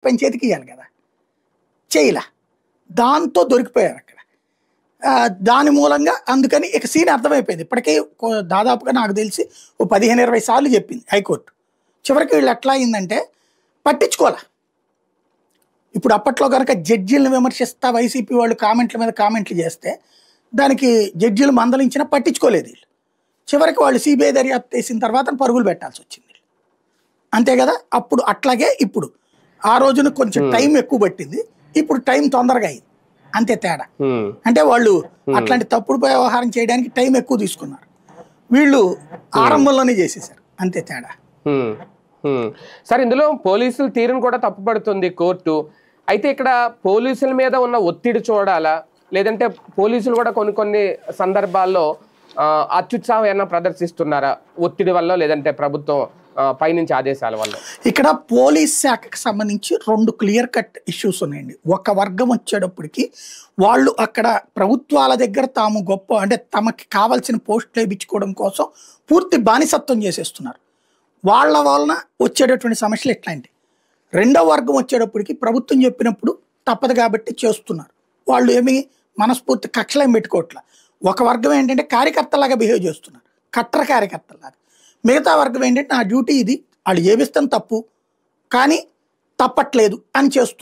పంచాయతీకి ఇవ్వాలి కదా, చేయలా. దాంతో దొరికిపోయారు అక్కడ. దాని మూలంగా అందుకని ఇక సీన్ అర్థమైపోయింది. ఇప్పటికే దాదాపుగా నాకు తెలిసి ఓ 15-20 సార్లు చెప్పింది హైకోర్టు. చివరికి వీళ్ళు ఎట్లా అయిందంటే పట్టించుకోవాలా. ఇప్పుడు అప్పట్లో కనుక జడ్జీలను విమర్శిస్తా వైసీపీ వాళ్ళు కామెంట్ల మీద కామెంట్లు చేస్తే దానికి జడ్జీలు మందలించినా పట్టించుకోలేదు వీళ్ళు. చివరికి వాళ్ళు సిబిఐ దర్యాప్తు చేసిన తర్వాత పరుగులు పెట్టాల్సి వచ్చింది. అంతే కదా. అప్పుడు అట్లాగే ఇప్పుడు ఆ రోజున కొంచెం టైం ఎక్కువ పట్టింది, ఇప్పుడు టైం తొందరగా అయింది, అంతే తేడా. అంటే వాళ్ళు అట్లాంటి తప్పుడు వ్యవహారం చేయడానికి టైం ఎక్కువ తీసుకున్నారు, వీళ్ళు ఆరంభంలోనే చేసేసారు, అంతే తేడా. సార్, ఇందులో పోలీసుల తీరును కూడా తప్పుపడుతుంది కోర్టు. అయితే ఇక్కడ పోలీసుల మీద ఉన్న ఒత్తిడి చూడాలా, లేదంటే పోలీసులు కూడా కొన్ని సందర్భాల్లో అత్యుత్సాహం ఏమైనా ప్రదర్శిస్తున్నారా ఒత్తిడి వల్ల, లేదంటే ప్రభుత్వం పైనుంచి ఆదేశాల వల్ల? ఇక్కడ పోలీస్ శాఖకు సంబంధించి 2 క్లియర్ కట్ ఇష్యూస్ ఉన్నాయండి. ఒక వర్గం వచ్చేటప్పటికి వాళ్ళు అక్కడ ప్రభుత్వాల దగ్గర తాము గొప్ప అంటే తమకి కావాల్సిన పోస్టులు వేయించుకోవడం కోసం పూర్తి బానిసత్వం చేసేస్తున్నారు. వాళ్ళ వలన వచ్చేటటువంటి సమస్యలు ఎట్లాంటి. రెండో వర్గం వచ్చేటప్పటికి ప్రభుత్వం చెప్పినప్పుడు తప్పదు కాబట్టి చేస్తున్నారు. వాళ్ళు ఏమి మనస్ఫూర్తి కక్షలేం పెట్టుకోవట్లా. ఒక వర్గం ఏంటంటే కార్యకర్తలాగా బిహేవ్ చేస్తున్నారు, కట్టర్ కార్యకర్తలాగా. మిగతా వర్గం ఏంటంటే నా డ్యూటీ ఇది, వాళ్ళు ఏమిస్తాం తప్పు కానీ తప్పట్లేదు అని చేస్తున్నారు.